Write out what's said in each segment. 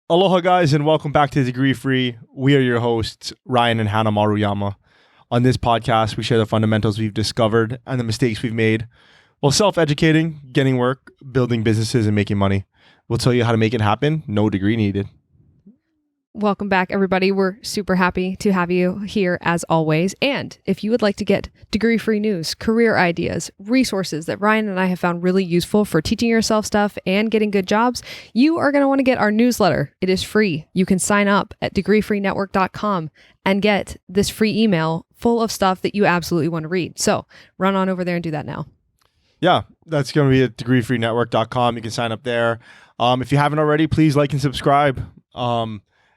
Aloha, guys, and welcome back to Degree Free. We are your hosts, Ryan and Hannah Maruyama. On this podcast, we share the fundamentals we've discovered and the mistakes we've made while self-educating, getting work, building businesses, and making money. We'll tell you how to make it happen. No degree needed. Welcome back, everybody. We're super happy to have you here as always. And if you would like to get degree-free news, career ideas, resources that Ryan and I have found really useful for teaching yourself stuff and getting good jobs, you are going to want to get our newsletter. It is free. You can sign up at degreefreenetwork.com and get this free email full of stuff that you absolutely want to read. So run on over there and do that now. Yeah, that's going to be at degreefreenetwork.com. You can sign up there. If you haven't already, please like and subscribe.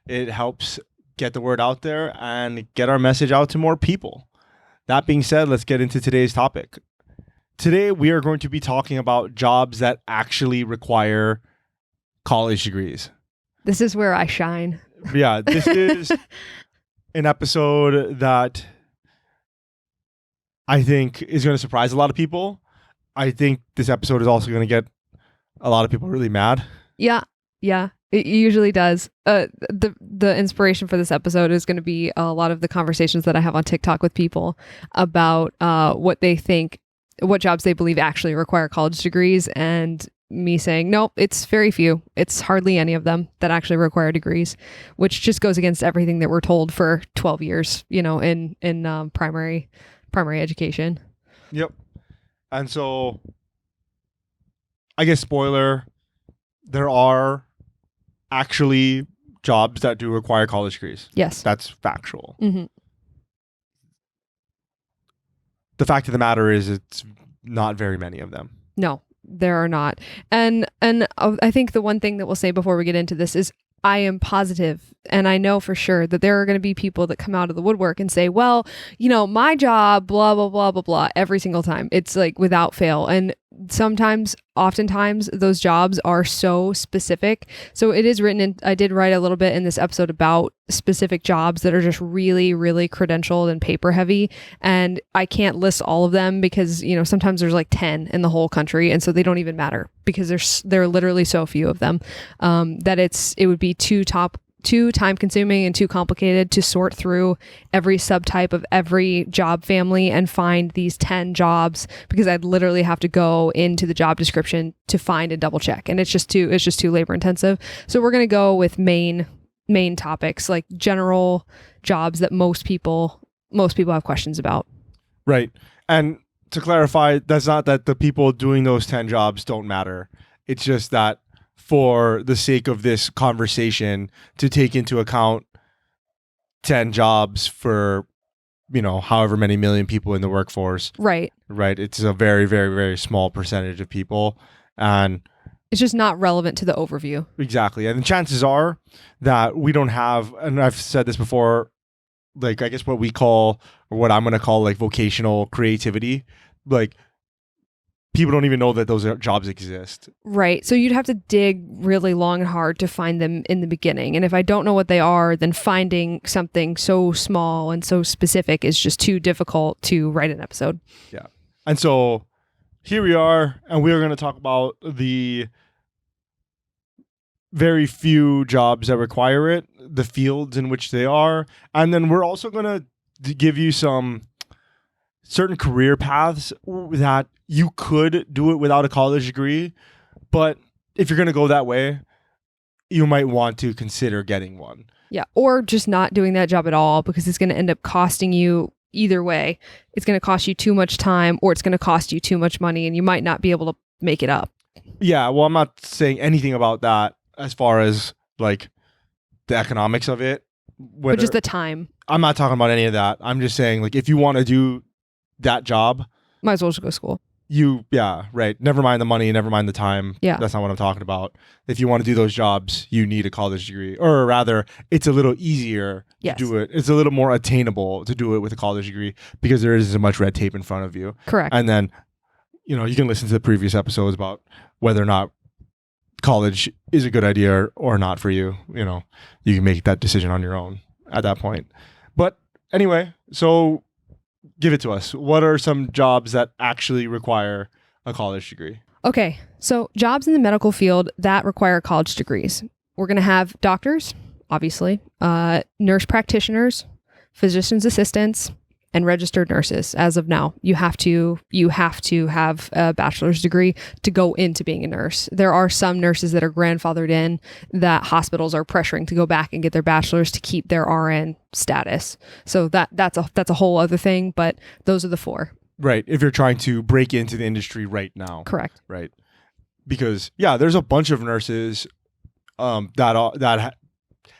It helps get the word out there and get our message out to more people. That being said, let's get into today's topic. Today, we are going to be talking about jobs that actually require college degrees. This is where I shine. Yeah, this is an episode that I think is going to surprise a lot of people. I think this episode is also going to get a lot of people really mad. Yeah. It usually does. The inspiration for this episode is going to be a lot of the conversations that I have on TikTok with people about what they think, what jobs they believe actually require college degrees, and me saying, nope, it's very few. It's hardly any of them that actually require degrees, which just goes against everything that we're told for 12 years, in primary education. Yep. And so, I guess spoiler, there are actually jobs that do require college degrees. Yes. That's factual. Mm-hmm. The fact of the matter is it's not very many of them. No, there are not. And I think the one thing that we'll say before we get into this is I am positive and I know for sure that there are going to be people that come out of the woodwork and say, well, my job, blah, blah, blah, blah, blah, every single time. It's like without fail. And oftentimes those jobs are so specific. So it is written in, I did write a little bit in this episode about specific jobs that are just really, really credentialed and paper heavy. And I can't list all of them because, sometimes there's like 10 in the whole country. And so they don't even matter because there are literally so few of them that it would be too time consuming and too complicated to sort through every subtype of every job family and find these 10 jobs because I'd literally have to go into the job description to find and double check. And it's just too labor intensive. So we're going to go with main topics, like general jobs that most people have questions about. Right. And to clarify, that's not that the people doing those 10 jobs don't matter. It's just that for the sake of this conversation, to take into account 10 jobs for, however many million people in the workforce. Right. It's a very, very, very small percentage of people. And it's just not relevant to the overview. Exactly. And the chances are that we don't have, and I've said this before, like, I guess what we call, or what I'm going to call, like, vocational creativity, like, people don't even know that those jobs exist. Right. So you'd have to dig really long and hard to find them in the beginning. And if I don't know what they are, then finding something so small and so specific is just too difficult to write an episode. Yeah. And so here we are, and we're going to talk about the very few jobs that require it, the fields in which they are. And then we're also going to give you some certain career paths that you could do it without a college degree, but if you're going to go that way, you might want to consider getting one. Yeah, or just not doing that job at all because it's going to end up costing you either way. It's going to cost you too much time or it's going to cost you too much money and you might not be able to make it up. Yeah, well, I'm not saying anything about that as far as like the economics of it. But just the time. I'm not talking about any of that. I'm just saying, like, if you want to do that job, might as well just go to school. Right. Never mind the money, never mind the time. Yeah. That's not what I'm talking about. If you want to do those jobs, you need a college degree. Or rather, it's a little easier to do it. It's a little more attainable to do it with a college degree because there isn't as much red tape in front of you. Correct. And then, you can listen to the previous episodes about whether or not college is a good idea or not for you. You can make that decision on your own at that point. But anyway, so give it to us. What are some jobs that actually require a college degree? Okay, so jobs in the medical field that require college degrees. we're going to have doctors, obviously, nurse practitioners, physician's assistants, and registered nurses. As of now, you have to have a bachelor's degree to go into being a nurse. There are some nurses that are grandfathered in that hospitals are pressuring to go back and get their bachelor's to keep their RN status. So that's a whole other thing, but those are the four. Right. If you're trying to break into the industry right now. Correct. Right. Because there's a bunch of nurses that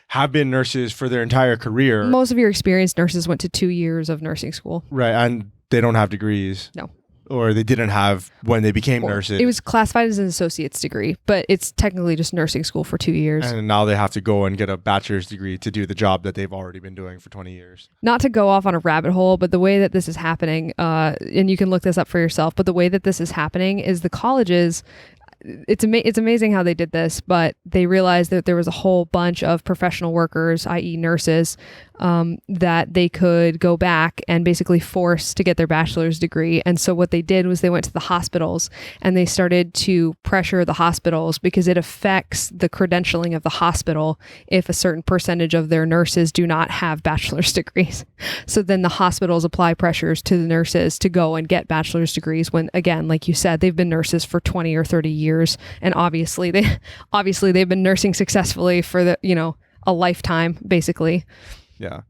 have been nurses for their entire career. Most of your experienced nurses went to 2 years of nursing school. Right. And they don't have degrees. No. Or they didn't have when they became nurses. It was classified as an associate's degree, but it's technically just nursing school for 2 years. And now they have to go and get a bachelor's degree to do the job that they've already been doing for 20 years. Not to go off on a rabbit hole, but the way that this is happening, and you can look this up for yourself, but the way that this is happening is the colleges, it's amazing how they did this, but they realized that there was a whole bunch of professional workers, i.e. nurses, that they could go back and basically force to get their bachelor's degree. And so what they did was they went to the hospitals and they started to pressure the hospitals because it affects the credentialing of the hospital if a certain percentage of their nurses do not have bachelor's degrees. So then the hospitals apply pressures to the nurses to go and get bachelor's degrees when, again, like you said, they've been nurses for 20 or 30 years. And obviously they've been nursing successfully for a lifetime, basically. Yeah.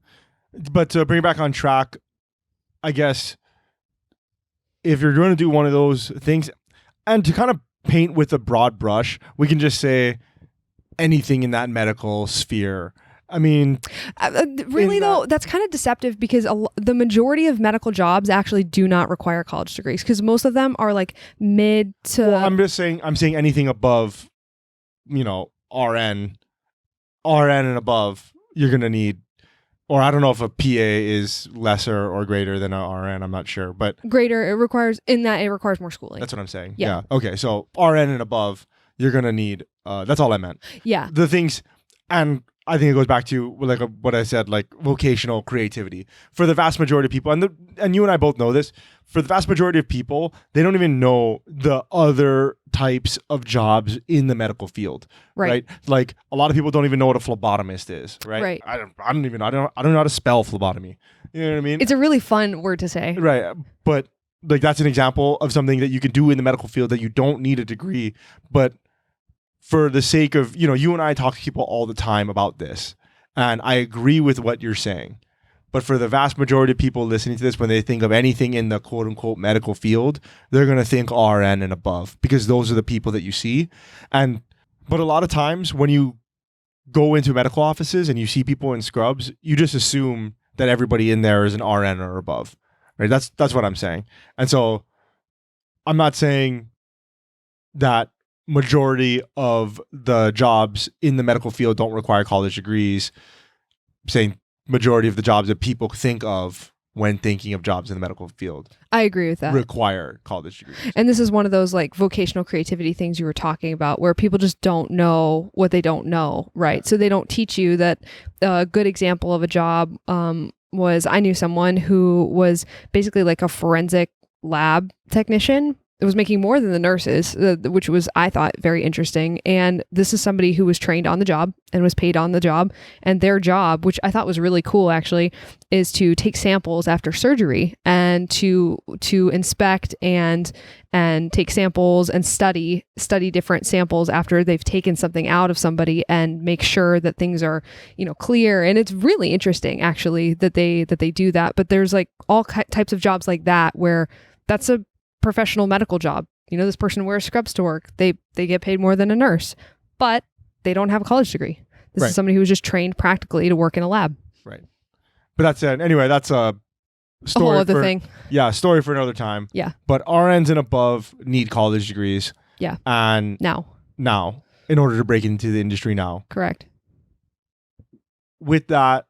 But to bring it back on track, I guess if you're going to do one of those things, and to kind of paint with a broad brush, we can just say anything in that medical sphere. I mean, though, that's kind of deceptive because the majority of medical jobs actually do not require college degrees because most of them are like mid to. Well, I'm saying anything above, RN and above, you're going to need. Or I don't know if a PA is lesser or greater than an RN. I'm not sure, but greater. It requires more schooling. That's what I'm saying. Yeah. Okay. So RN and above, you're gonna need. That's all I meant. Yeah. The things, and I think it goes back to like what I said, like vocational creativity for the vast majority of people, and you and I both know this. For the vast majority of people, they don't even know the other types of jobs in the medical field. Right. Like a lot of people don't even know what a phlebotomist is. Right. Right. I don't know how to spell phlebotomy. You know what I mean? It's a really fun word to say. Right. But like that's an example of something that you can do in the medical field that you don't need a degree, but for the sake of, you and I talk to people all the time about this, and I agree with what you're saying. But for the vast majority of people listening to this, when they think of anything in the quote unquote medical field, they're going to think RN and above because those are the people that you see. But a lot of times when you go into medical offices and you see people in scrubs, you just assume that everybody in there is an RN or above. Right? That's what I'm saying. And so I'm not saying that majority of the jobs in the medical field don't require college degrees. I'm saying majority of the jobs that people think of when thinking of jobs in the medical field. I agree with that. Require college degrees. And this is one of those like vocational creativity things you were talking about where people just don't know what they don't know, right? So they don't teach you that. A good example of a job was I knew someone who was basically like a forensic lab technician. It was making more than the nurses, which was, I thought, very interesting. And this is somebody who was trained on the job and was paid on the job. And their job, which I thought was really cool, actually, is to take samples after surgery and to inspect and take samples and study different samples after they've taken something out of somebody and make sure that things are, clear. And it's really interesting, actually, that they do that. But there's like all types of jobs like that where that's a professional medical job. This person wears scrubs to work. They get paid more than a nurse, but they don't have a college degree. This is somebody who was just trained practically to work in a lab. Right. But that's it. Anyway, that's a story. A whole other thing. Yeah, story for another time. Yeah. But RNs and above need college degrees. Yeah. And now, in order to break into the industry now. Correct. With that,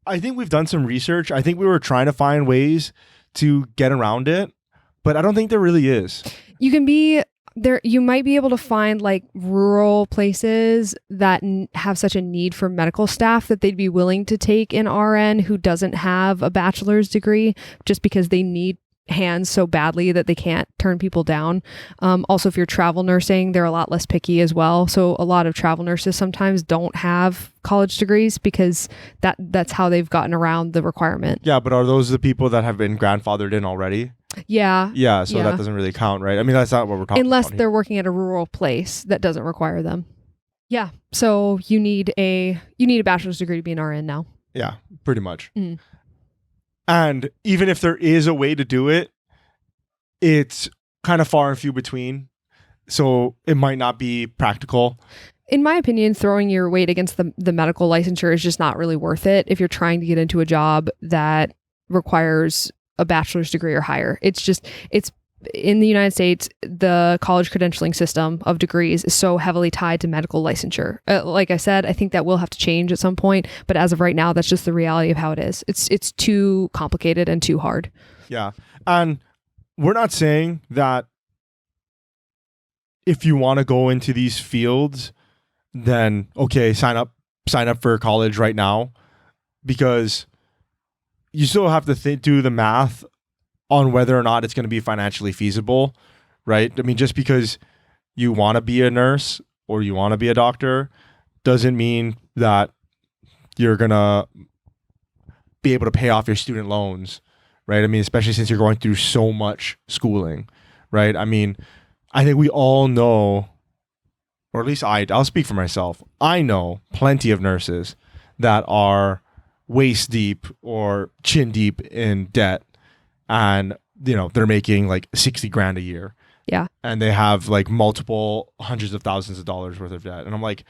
I think we've done some research. I think we were trying to find ways to get around it. But I don't think there really is. You can be there. You might be able to find like rural places that have such a need for medical staff that they'd be willing to take an RN who doesn't have a bachelor's degree just because they need hands so badly that they can't turn people down. Also, if you're travel nursing, they're a lot less picky as well. So a lot of travel nurses sometimes don't have college degrees because that's how they've gotten around the requirement. Yeah, but are those the people that have been grandfathered in already? Yeah. Yeah, so that doesn't really count, right? I mean, that's not what we're talking unless about. They're working at a rural place that doesn't require them. Yeah. So you need a bachelor's degree to be an RN now. Yeah, pretty much. And even if there is a way to do it, it's kind of far and few between. So it might not be practical. In my opinion, throwing your weight against the medical licensure is just not really worth it if you're trying to get into a job that requires a bachelor's degree or higher. It's in the United States, the college credentialing system of degrees is so heavily tied to medical licensure. Like I said, I think that will have to change at some point. But as of right now, that's just the reality of how it is. It's too complicated and too hard. Yeah. And we're not saying that if you want to go into these fields, then, okay, sign up for college right now, because you still have to do the math on whether or not it's going to be financially feasible, right? I mean, just because you want to be a nurse or you want to be a doctor doesn't mean that you're going to be able to pay off your student loans, right? I mean, especially since you're going through so much schooling, right? I mean, I think we all know, or at least I'll speak for myself. I know plenty of nurses that are waist deep or chin deep in debt, and they're making like 60 grand a year. Yeah. And they have like multiple hundreds of thousands of dollars worth of debt. And I'm like,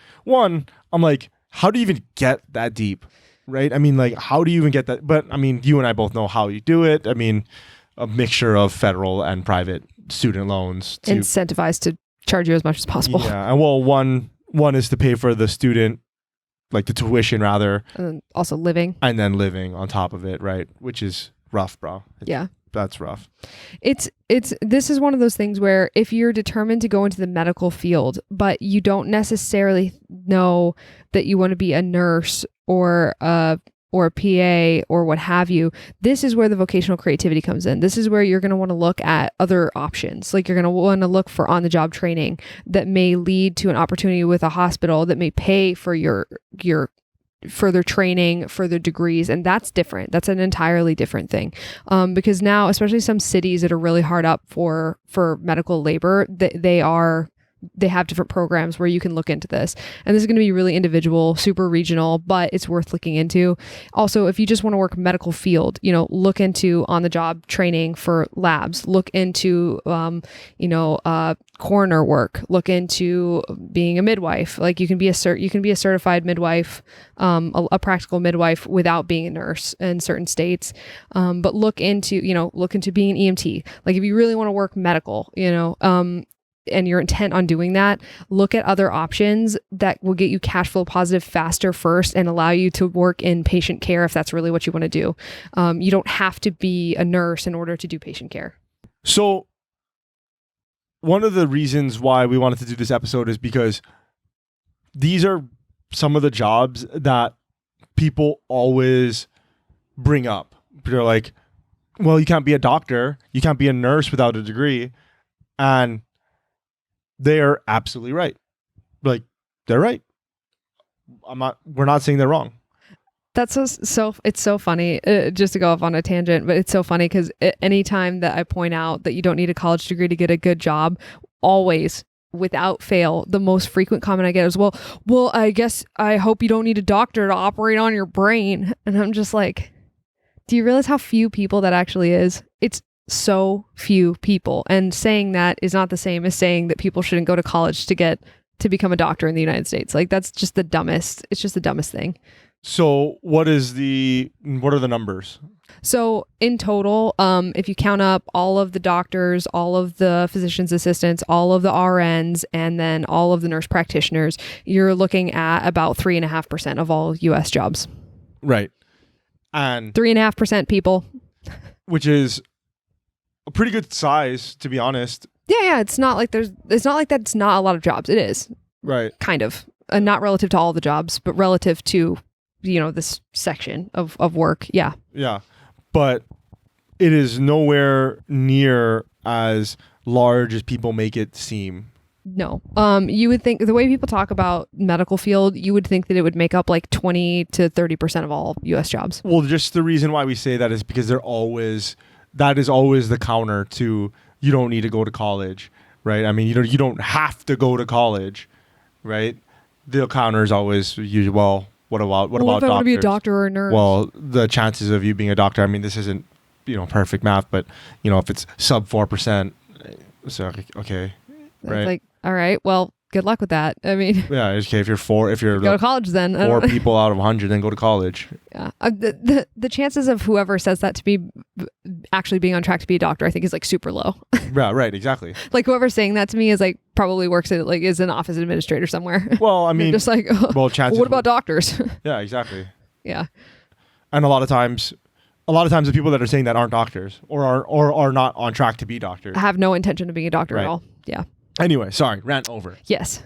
how do you even get that deep? Right? I mean, like, how do you even get that? But I mean, you and I both know how you do it. I mean, a mixture of federal and private student loans incentivized to charge you as much as possible. Yeah. And well, one is to pay for the student, like the tuition rather. And then also living. And then living on top of it, right? Which is rough, bro. That's rough. This is one of those things where if you're determined to go into the medical field, but you don't necessarily know that you want to be a nurse or a PA or what have you, this is where the vocational creativity comes in. This is where you're going to want to look at other options. Like, you're going to want to look for on-the-job training that may lead to an opportunity with a hospital that may pay for your further training, further degrees. And that's different. That's an entirely different thing. Because now, especially some cities that are really hard up for medical labor, they have different programs where you can look into this. And this is going to be really individual, super regional, but it's worth looking into. Also, if you just want to work medical field, look into on-the-job training for labs, look into, coroner work, look into being a midwife. Like, you can be a certified midwife, a practical midwife without being a nurse in certain states. But look into being an EMT. Like, if you really want to work medical, and you're intent on doing that, look at other options that will get you cash flow positive faster first and allow you to work in patient care if that's really what you want to do. You don't have to be a nurse in order to do patient care. So one of the reasons why we wanted to do this episode is because these are some of the jobs that people always bring up. They're like, well, you can't be a doctor, you can't be a nurse without a degree. And they are absolutely right. Like, they're right. We're not saying they're wrong. That's so it's so funny, just to go off on a tangent, but it's so funny because anytime that I point out that you don't need a college degree to get a good job, always, without fail, the most frequent comment I get is, well, I guess I hope you don't need a doctor to operate on your brain. And I'm just like, do you realize how few people that actually is? It's so few people. And saying that is not the same as saying that people shouldn't go to college to become a doctor in the United States. Like, that's just the dumbest. It's just the dumbest thing. So what are the numbers? So in total, if you count up all of the doctors, all of the physician's assistants, all of the RNs, and then all of the nurse practitioners, you're looking at about 3.5% of all US jobs. Right. And 3.5% people. Which is a pretty good size, to be honest. Yeah. It's not like that's not a lot of jobs. It is. Right. Kind of. Not relative to all the jobs, but relative to, this section of work. Yeah. Yeah. But it is nowhere near as large as people make it seem. No. You would think the way people talk about medical field, you would think that it would make up like 20 to 30% of all US jobs. Well, just the reason why we say that is because that is always the counter to you don't need to go to college, right? I mean, you don't have to go to college, right? The counter is always usually, well, what about if I doctors? want to be a doctor or a nurse? Well, the chances of you being a doctor, I mean, this isn't, perfect math, but if it's sub 4%, so okay, That's right? like, all right, well, good luck with that. I mean, Yeah, okay. If you're go to college then. four people out of 100, then go to college. Yeah. The chances of whoever says that to me actually being on track to be a doctor, I think is like super low. Yeah, right, exactly. Like whoever's saying that to me is like probably works at like is an office administrator somewhere. Well, I mean, just like, chances. what about doctors? Yeah, exactly. Yeah. And a lot of times the people that are saying that aren't doctors or are not on track to be doctors. I have no intention of being a doctor Right. at all. Yeah. Anyway, sorry, rant over. Yes.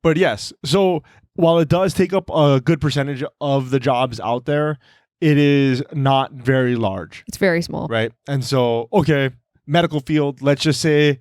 But yes, so while it does take up a good percentage of the jobs out there, it is not very large, It's very small. right? And so, okay, medical field, let's just say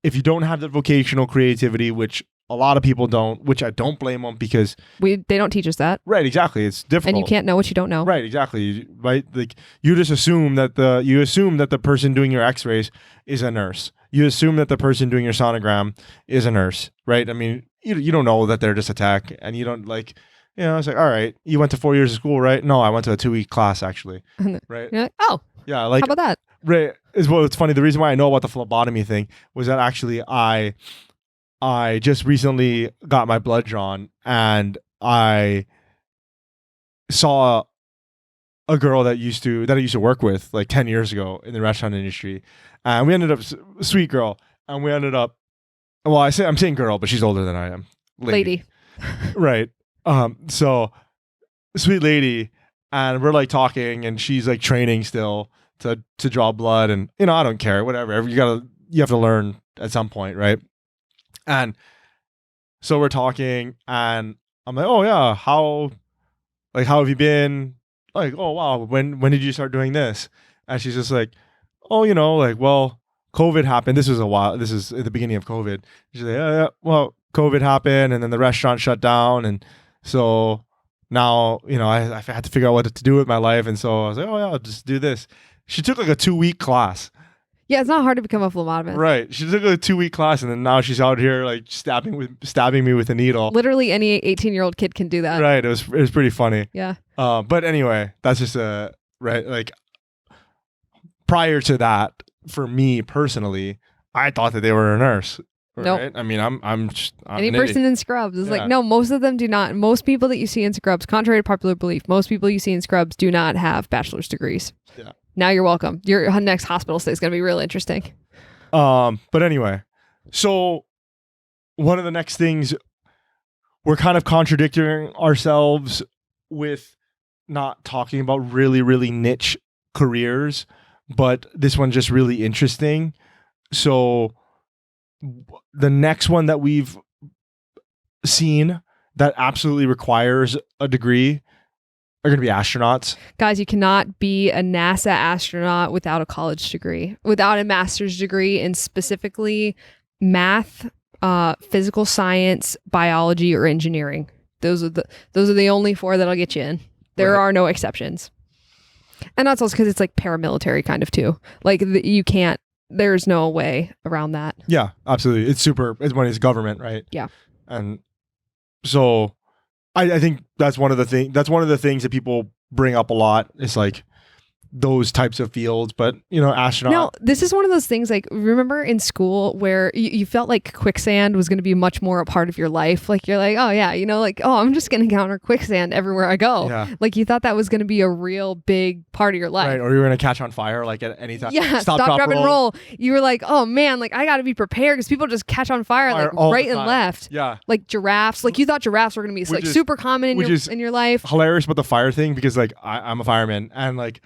if you don't have the vocational creativity, which a lot of people don't, which I don't blame them because They don't teach us that. right, exactly, it's difficult. And you can't know what you don't know. Right, exactly. Right, like you just assume that the person doing your X-rays is a nurse. You assume that the person doing your sonogram is a nurse, right? I mean, you don't know that they're just a tech, and you don't it's like, all right, you went to 4 years of school, right? No, I went to a 2-week class actually, right? You're like, oh, Yeah, like how about that? right. It's funny. The reason why I know about the phlebotomy thing was that actually I just recently got my blood drawn, and I saw a girl that I used to work with like 10 years ago in the restaurant industry, and we ended up sweet girl, and we ended up, well, I'm saying girl, but she's older than I am. Lady. Right. So sweet lady, and we're like talking, and she's like training still to draw blood, and I don't care, whatever. You have to learn at some point, right? And so we're talking, and I'm like, oh yeah, how have you been? Like, oh wow, when did you start doing this? And she's just like, oh, well, COVID happened. This is at the beginning of COVID. She's like, yeah, well, COVID happened, and then the restaurant shut down, and so now, I had to figure out what to do with my life, and so I was like, oh yeah, I'll just do this. She took like a 2-week class. Yeah, it's not hard to become a phlebotomist. Right. She took a 2-week class, and then now she's out here like stabbing me with a needle. Literally any 18-year-old kid can do that. Right. It was pretty funny. Yeah. But anyway, that's just right. Like prior to that, for me personally, I thought that they were a nurse. Nope. Right? I mean, I'm just Any an person idiot. in scrubs is Yeah. like, no, most of them do not. Most people that you see in scrubs, contrary to popular belief, most people you see in scrubs do not have bachelor's degrees. Yeah. Now you're welcome. Your next hospital stay is going to be real interesting. But anyway, so one of the next things, we're kind of contradicting ourselves with not talking about really, really niche careers, but this one's just really interesting. So the next one that we've seen that absolutely requires a degree are going to be astronauts. Guys, you cannot be a NASA astronaut without a college degree, without a master's degree in specifically math, physical science, biology, or engineering. Those are the only 4 that'll get you in. There Right. are no exceptions. And that's also because it's like paramilitary kind of too. Like you can't, there's no way around that. Yeah, absolutely. It's when it's government, right? Yeah. And so I think that's one of the things that people bring up a lot. It's like those types of fields, but astronaut. No, this is one of those things like, remember in school where you felt like quicksand was going to be much more a part of your life? Like you're like, oh yeah, like, oh, I'm just going to encounter quicksand everywhere I go. Yeah. Like you thought that was going to be a real big part of your life. Right, or you're gonna catch on fire like at any time. Yeah, stop, drop, and roll. You were like, oh man, like I got to be prepared because people just catch on fire like all right the and time. left. Yeah. Like giraffes. Like you thought giraffes were going to be like Which is- super common which is in your life. Hilarious about the fire thing because like I'm a fireman and like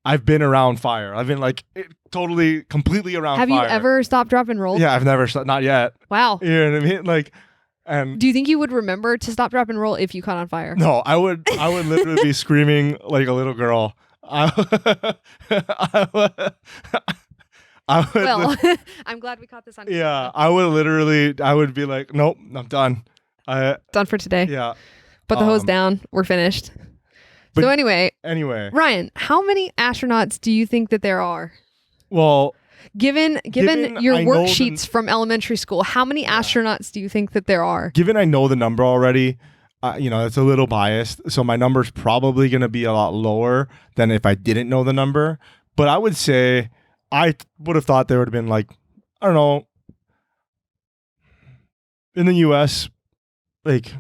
I've been around fire. I've been like totally, completely around Have fire. you ever stopped, drop, and rolled? Yeah, I've never, not yet. Wow. You know what I mean? Like, and Do you think you would remember to stop, drop, and roll if you caught on fire? no, I would literally be screaming like a little girl I, I, would- I would, Well, I'm glad we caught this on yeah, camera. I would be like, nope, I'm done. Done for today. Yeah. Put the hose down. We're finished. But So anyway, Ryan, how many astronauts do you think that there are? well, Given Given your I know worksheets from elementary school, how many astronauts do you think that there are? given I know the number already, it's a little biased, so my number's probably going to be a lot lower than if I didn't know the number. But I would say I would have thought there would have been like, I don't know, in the U.S., like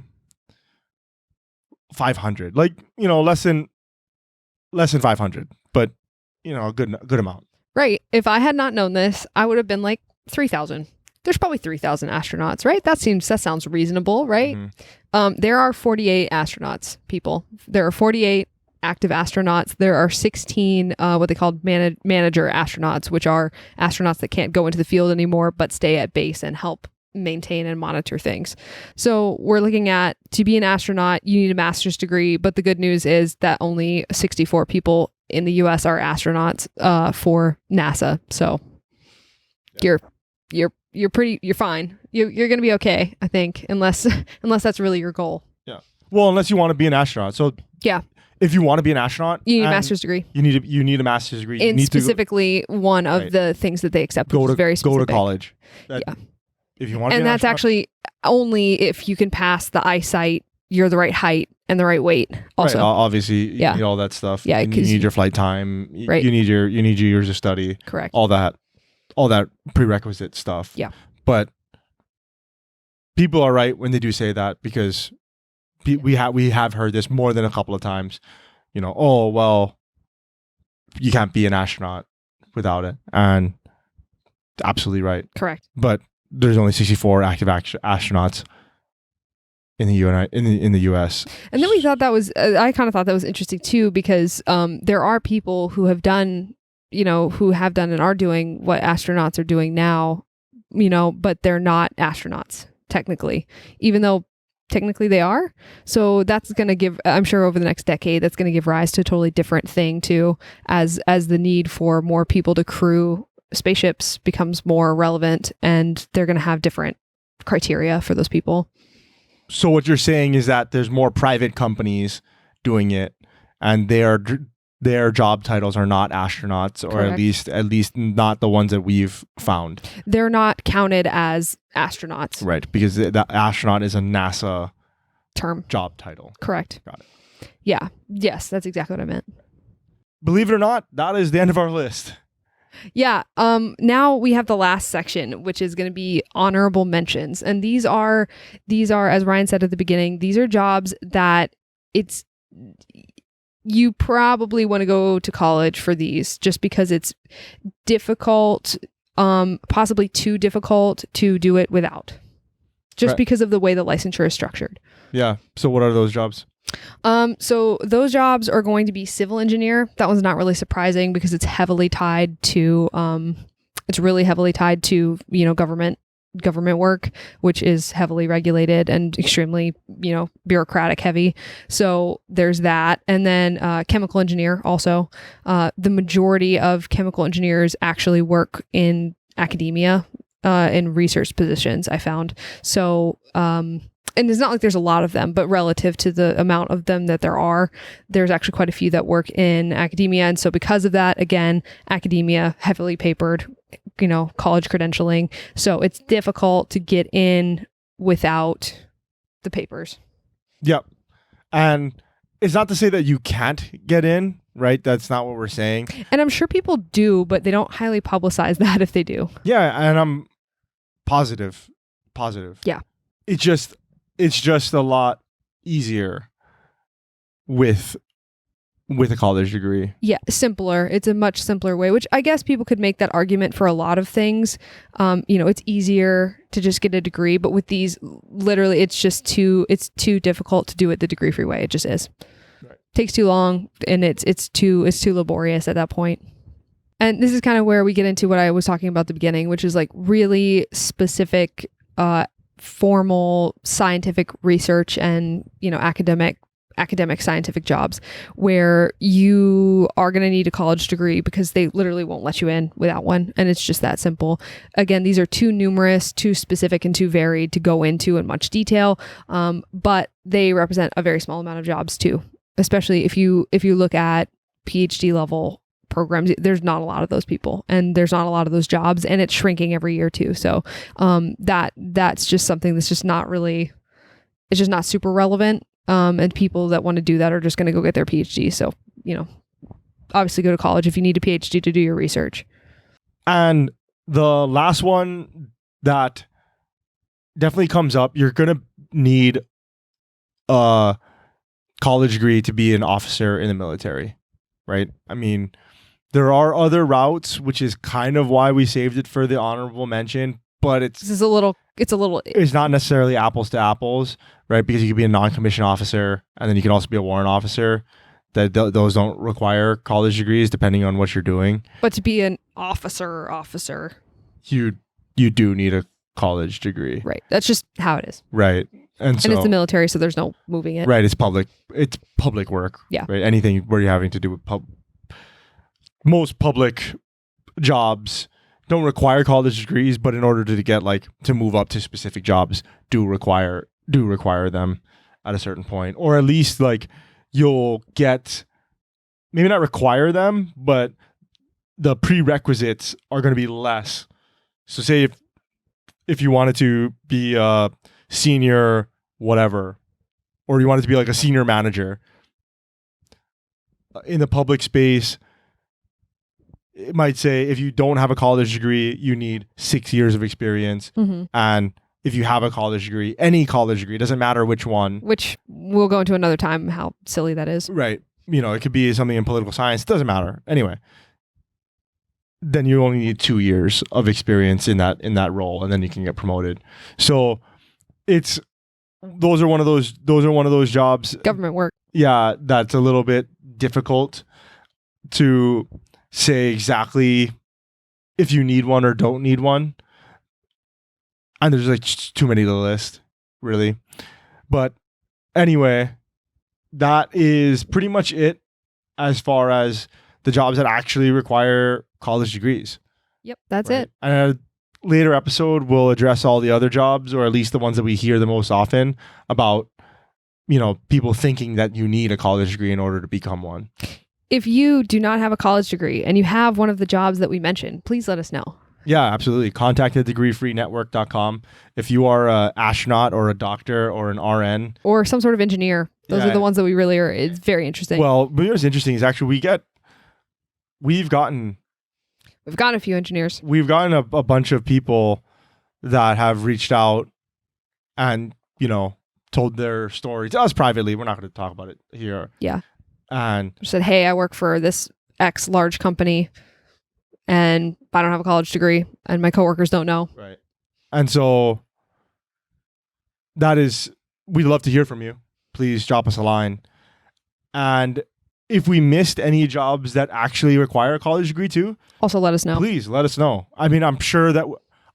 500, like, less than 500, but a good amount. Right. If I had not known this, I would have been like 3,000. There's probably 3,000 astronauts, right? That sounds reasonable, right? Mm-hmm. There are 48 astronauts, people. There are 48 active astronauts. There are 16 what they call manager astronauts, which are astronauts that can't go into the field anymore but stay at base and help maintain and monitor things. So we're looking at, to be an astronaut, you need a master's degree, but the good news is that only 64 people in the US are astronauts for NASA. So you're fine. You're going to be okay, I think, unless that's really your goal. Yeah. Well, unless you want to be an astronaut. So yeah. If you want to be an astronaut, you need a master's degree. You need a master's degree. In specifically one of the things that they accept, which is very specific. Go to college. Yeah. If you want to be and an that's astronaut, actually only if you can pass the eyesight, you're the right height and the right weight. Also, right, obviously, you need all that stuff. Yeah, you need your flight time. Right. You need your years of study. Correct. All that prerequisite stuff. Yeah. But people are right when they do say that, because we have heard this more than a couple of times. Oh well, you can't be an astronaut without it, and absolutely right. Correct. But there's only 64 active astronauts in the US. And then we thought that was I kind of thought that was interesting too, because there are people who have done and are doing what astronauts are doing now, but they're not astronauts technically, even though technically they are. So that's going to give, I'm sure over the next decade, that's going to give rise to a totally different thing too, as the need for more people to crew spaceships becomes more relevant, and they're going to have different criteria for those people. So what you're saying is that there's more private companies doing it, and their job titles are not astronauts, or Correct. at least not the ones that we've found. They're not counted as astronauts. Right, because the astronaut is a NASA term job title. Correct. Got it. Yeah. Yes, that's exactly what I meant. Believe it or not, that is the end of our list. Yeah. Now we have the last section, which is going to be honorable mentions. And these are, as Ryan said at the beginning, these are jobs that you probably want to go to college for these, just because it's difficult, possibly too difficult to do it without, just because of the way the licensure is structured. Yeah. So what are those jobs? So those jobs are going to be civil engineer. That one's not really surprising, because it's heavily tied to, government work, which is heavily regulated and extremely, bureaucratic heavy. So there's that. And then, chemical engineer also, the majority of chemical engineers actually work in academia, in research positions, I found. So, and it's not like there's a lot of them, but relative to the amount of them that there are, there's actually quite a few that work in academia. And so because of that, again, academia, heavily papered, college credentialing. So it's difficult to get in without the papers. Yep. And it's not to say that you can't get in, right? That's not what we're saying. And I'm sure people do, but they don't highly publicize that if they do. Yeah. And I'm positive. Yeah. It's just a lot easier with a college degree. Yeah, simpler. It's a much simpler way, which I guess people could make that argument for a lot of things. It's easier to just get a degree, but with these, literally, it's too difficult to do it the degree-free way. It just is. Right. Takes too long, and it's too laborious at that point. And this is kind of where we get into what I was talking about at the beginning, which is like really specific, formal scientific research and, academic academic scientific jobs where you are going to need a college degree because they literally won't let you in without one. And it's just that simple. Again, these are too numerous, too specific, and too varied to go into in much detail. But they represent a very small amount of jobs too, especially if you look at PhD level programs. There's not a lot of those people, and there's not a lot of those jobs, and it's shrinking every year too. So that's just something that's just not really, it's just not super relevant. And people that want to do that are just going to go get their PhD. So, obviously go to college if you need a PhD to do your research. And the last one that definitely comes up, you're going to need a college degree to be an officer in the military, right? I mean, there are other routes, which is kind of why we saved it for the honorable mention, but it's not necessarily apples to apples, right? Because you could be a non-commissioned officer, and then you can also be a warrant officer. Those don't require college degrees, depending on what you're doing. But to be an officer, you do need a college degree, right? That's just how it is, right? And it's the military, so there's no moving it, right? It's public work, yeah. Right? Anything where you're having to do with most public jobs don't require college degrees, but in order to get to move up to specific jobs, do require them at a certain point, or at least you'll get, maybe not require them, but the prerequisites are going to be less. So say if you wanted to be a senior whatever, or you wanted to be a senior manager in the public space, it might say if you don't have a college degree, you need 6 years of experience. Mm-hmm. And if you have a college degree, any college degree, doesn't matter which one. Which we'll go into another time how silly that is. Right. It could be something in political science. It doesn't matter. Anyway, then you only need 2 years of experience in that role, and then you can get promoted. So those are one of those jobs. Government work. Yeah, that's a little bit difficult to say exactly if you need one or don't need one. And there's too many to list, really. But anyway, that is pretty much it as far as the jobs that actually require college degrees. Yep, that's right? it. And a later episode, we'll address all the other jobs, or at least the ones that we hear the most often about, people thinking that you need a college degree in order to become one. If you do not have a college degree and you have one of the jobs that we mentioned, please let us know. Yeah, absolutely. Contact at degreefreenetwork.com. If you are an astronaut or a doctor or an RN. Or some sort of engineer. Those are the ones that we really are. It's very interesting. Well, but what's interesting is actually we've gotten a few engineers. We've gotten a bunch of people that have reached out and, told their story to us privately. We're not going to talk about it here. Yeah. And said, hey, I work for this X large company and I don't have a college degree and my coworkers don't know. Right. And so we'd love to hear from you. Please drop us a line. And if we missed any jobs that actually require a college degree too, also let us know. Please let us know. I mean, I'm sure that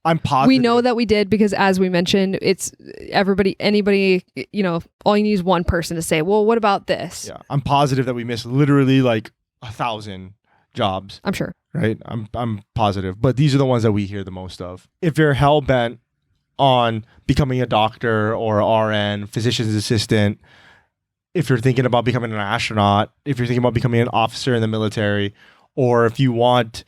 I'm positive. We know that we did because, as we mentioned, it's anybody, all you need is one person to say, well, what about this? Yeah. I'm positive that we missed literally 1,000 jobs. I'm sure. Right. I'm positive. But these are the ones that we hear the most of. If you're hell bent on becoming a doctor or RN, physician's assistant, if you're thinking about becoming an astronaut, if you're thinking about becoming an officer in the military, or if you want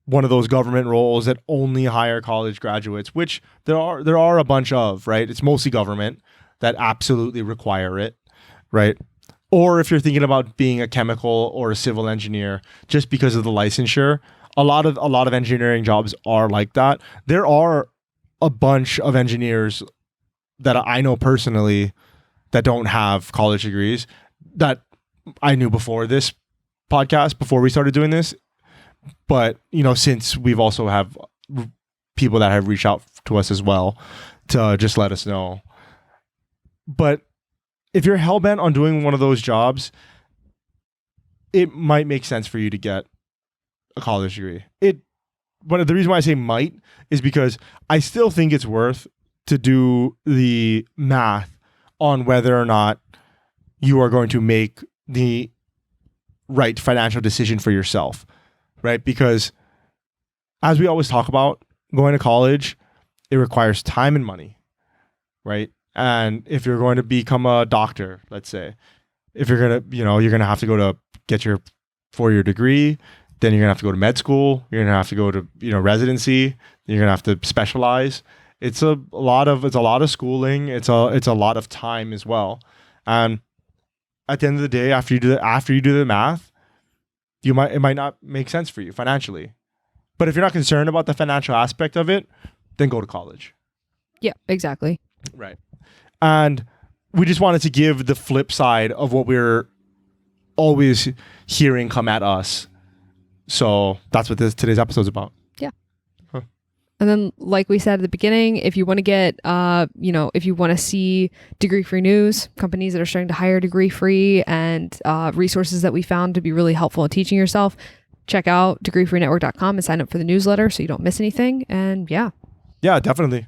one of those government roles that only hire college graduates, which there are a bunch of, right? It's mostly government that absolutely require it, right? Or if you're thinking about being a chemical or a civil engineer, just because of the licensure, a lot of engineering jobs are like that. There are a bunch of engineers that I know personally that don't have college degrees that I knew before this podcast, before we started doing this. But, since we've also have people that have reached out to us as well to just let us know. But if you're hell-bent on doing one of those jobs, it might make sense for you to get a college degree. But the reason why I say might is because I still think it's worth to do the math on whether or not you are going to make the right financial decision for yourself, right? Because as we always talk about, going to college, it requires time and money, right? And if you're going to become a doctor, let's say, if you're going to, you're going to have to go to get your 4-year degree, then you're going to have to go to med school, you're going to have to go to, residency, then you're going to have to specialize. It's a lot of schooling. It's a lot of time as well. And at the end of the day, after you do the math, it might not make sense for you financially. But if you're not concerned about the financial aspect of it, then go to college. Yeah, exactly. Right. And we just wanted to give the flip side of what we're always hearing come at us. So that's what today's episode is about. Yeah. Huh. And then, like we said at the beginning, if you want to get, if you want to see degree-free news, companies that are starting to hire degree-free, and resources that we found to be really helpful in teaching yourself, check out degreefreenetwork.com and sign up for the newsletter so you don't miss anything. And yeah, definitely.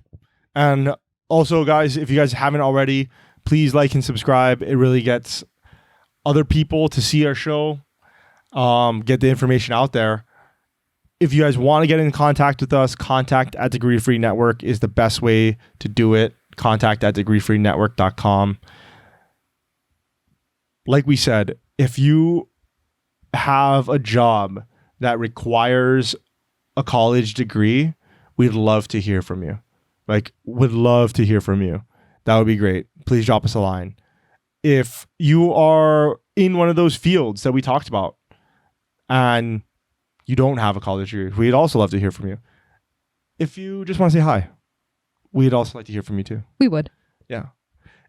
And also, guys, if you guys haven't already, please like and subscribe. It really gets other people to see our show, get the information out there. If you guys want to get in contact with us, contact at Degree Free Network is the best way to do it. Contact at degreefreenetwork.com. Like we said, if you have a job that requires a college degree, we'd love to hear from you. Would love to hear from you. That would be great. Please drop us a line. If you are in one of those fields that we talked about and you don't have a college degree, we'd also love to hear from you. If you just want to say hi, we'd also like to hear from you too. We would. Yeah.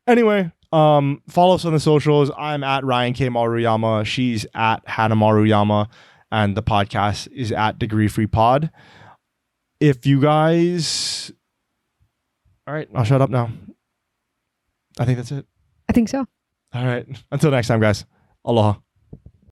Anyway, follow us on the socials. I'm at Ryan K. Maruyama. She's at Hannah Maruyama. And the podcast is at Degree Free Pod. If you guys... All right, I'll shut up now. I think that's it. I think so. All right. Until next time, guys. Aloha.